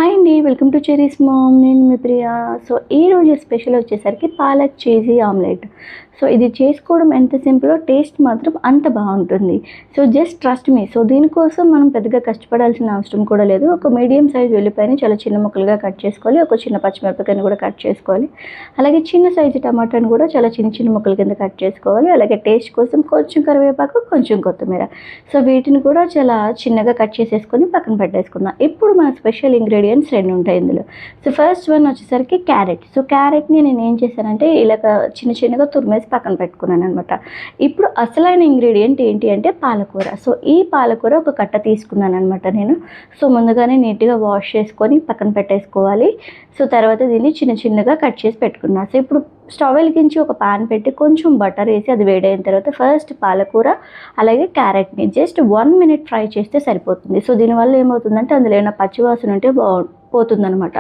Hi అండి, welcome to cherries mam. నేను మీ ప్రియా. సో ఈరోజు స్పెషల్ వచ్చేసరికి పాలక్ చీజీ ఆమ్లెట్. సో ఇది చేసుకోవడం ఎంత సింపుల్లో టేస్ట్ మాత్రం అంత బాగుంటుంది. So just trust me. So దీనికోసం మనం పెద్దగా కష్టపడాల్సిన అవసరం కూడా లేదు. ఒక మీడియం సైజ్ ఉల్లిపాయని చాలా చిన్న ముక్కలుగా కట్ చేసుకోవాలి. ఒక చిన్న పచ్చిమిరపకాయని కూడా కట్ చేసుకోవాలి. అలాగే చిన్న సైజు టమాటాని కూడా చాలా చిన్న చిన్న ముక్కల కింద కట్ చేసుకోవాలి. అలాగే టేస్ట్ కోసం కొంచెం కరివేపాకు, కొంచెం కొత్తిమీర. సో వీటిని కూడా చాలా చిన్నగా కట్ చేసేసుకొని పక్కన పెట్టేసుకుందాం. ఇప్పుడు మన స్పెషల్ ఇంగ్రీడియంట్స్ రెండు ఉంటాయి ఇందులో. సో ఫస్ట్ వన్ వచ్చేసరికి క్యారెట్. సో క్యారెట్ని నేను ఏం చేశానంటే ఇలా చిన్న చిన్నగా తురిమేసి పక్కన పెట్టుకున్నాను అనమాట. ఇప్పుడు అసలైన ఇంగ్రీడియంట్ ఏంటి అంటే పాలకూర. సో ఈ పాలకూర ఒక కట్ట తీసుకున్నాను అనమాట నేను. సో ముందుగానే నీట్గా వాష్ చేసుకొని పక్కన పెట్టేసుకోవాలి. సో తర్వాత దీన్ని చిన్న చిన్నగా కట్ చేసి పెట్టుకున్నాను. సో ఇప్పుడు స్టవ్ వెలిగించి ఒక పాన్ పెట్టి కొంచెం బటర్ వేసి అది వేడైన తర్వాత ఫస్ట్ పాలకూర అలాగే క్యారెట్ని జస్ట్ 1 minute ఫ్రై చేస్తే సరిపోతుంది. సో దీనివల్ల ఏమవుతుందంటే అందులో ఏమైనా పచ్చివాసన ఉంటే పోతుందనమాట.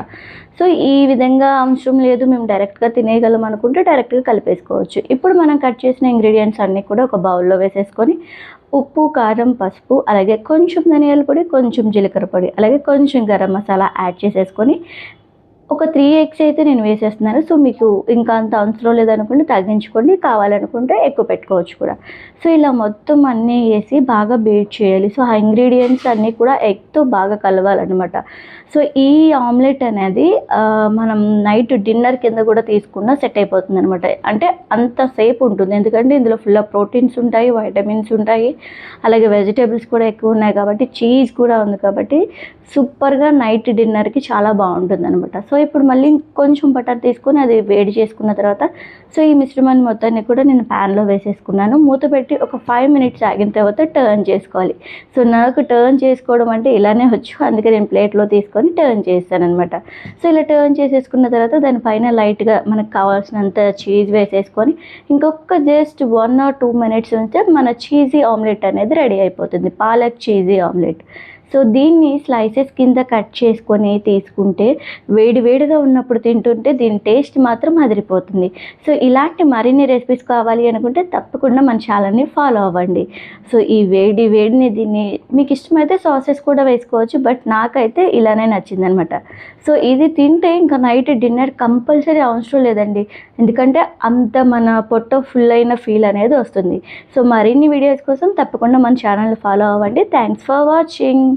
సో ఈ విధంగా అవసరం లేదు, మేము డైరెక్ట్గా తినేయగలం అనుకుంటే డైరెక్ట్గా కలిపేసుకోవచ్చు. ఇప్పుడు మనం కట్ చేసిన ఇంగ్రీడియంట్స్ అన్నీ కూడా ఒక బౌల్లో వేసేసుకొని ఉప్పు, కారం, పసుపు, అలాగే కొంచెం ధనియాల పొడి, కొంచెం జీలకర్ర పొడి, అలాగే కొంచెం గరం మసాలా యాడ్ చేసేసుకొని ఒక 3 eggs అయితే నేను వేసేస్తున్నాను. సో మీకు ఇంకా అంత అవసరం లేదనుకుంటే తగ్గించుకోండి, కావాలనుకుంటే ఎక్కువ పెట్టుకోవచ్చు కూడా. సో ఇలా మొత్తం అన్నీ వేసి బాగా బీట్ చేయాలి. సో ఆ ఇంగ్రీడియంట్స్ అన్నీ కూడా ఎగ్తో బాగా కలవాలన్నమాట. సో ఈ ఆమ్లెట్ అనేది మనం నైట్ డిన్నర్ కింద కూడా తీసుకున్నా సెట్ అయిపోతుంది అనమాట. అంటే అంతసేపు ఉంటుంది, ఎందుకంటే ఇందులో ఫుల్ ఆఫ్ ప్రోటీన్స్ ఉంటాయి, వైటమిన్స్ ఉంటాయి, అలాగే వెజిటేబుల్స్ కూడా ఎక్కువ ఉన్నాయి కాబట్టి, చీజ్ కూడా ఉంది కాబట్టి సూపర్గా నైట్ డిన్నర్కి చాలా బాగుంటుంది అనమాట. సో ఇప్పుడు మళ్ళీ కొంచెం బటర్ తీసుకొని అది వేడి చేసుకున్న తర్వాత సో ఈ మిశ్రమాన్ని మొత్తాన్ని కూడా నేను ప్యాన్లో వేసేసుకున్నాను. మూత పెట్టి ఒక 5 minutes ఆగిన తర్వాత టర్న్ చేసుకోవాలి. సో నాకు టర్న్ చేసుకోవడం అంటే ఇలానే వచ్చు, అందుకే నేను ప్లేట్లో తీసుకొని టర్న్ చేస్తాను అనమాట. సో ఇలా టర్న్ చేసేసుకున్న తర్వాత దానిపైన లైట్గా మనకు కావాల్సినంత చీజ్ వేసేసుకొని ఇంకొక జస్ట్ 1 or 2 minutes ఉంటే మన చీజీ ఆమ్లెట్ అనేది రెడీ అయిపోతుంది, పాలక్ చీజీ ఆమ్లెట్. సో దీన్ని స్లైసెస్ కింద కట్ చేసుకొని తీసుకుంటే వేడివేడిగా ఉన్నప్పుడు తింటుంటే దీని టేస్ట్ మాత్రం అదిరిపోతుంది. సో ఇలాంటి మరిన్ని రెసిపీస్ కావాలి అనుకుంటే తప్పకుండా మన ఛానల్ని ఫాలో అవ్వండి. సో ఈ వేడిని దీన్ని మీకు ఇష్టమైతే సాసెస్ కూడా వేసుకోవచ్చు, బట్ నాకైతే ఇలానే నచ్చిందనమాట. సో ఇది తింటే ఇంకా నైట్ డిన్నర్ కంపల్సరీ అవసరం లేదండి, ఎందుకంటే అంత మన పొట్ట ఫుల్ అయిన ఫీల్ అనేది వస్తుంది. సో మరిన్ని వీడియోస్ కోసం తప్పకుండా మన ఛానల్ని ఫాలో అవ్వండి. Thanks for watching.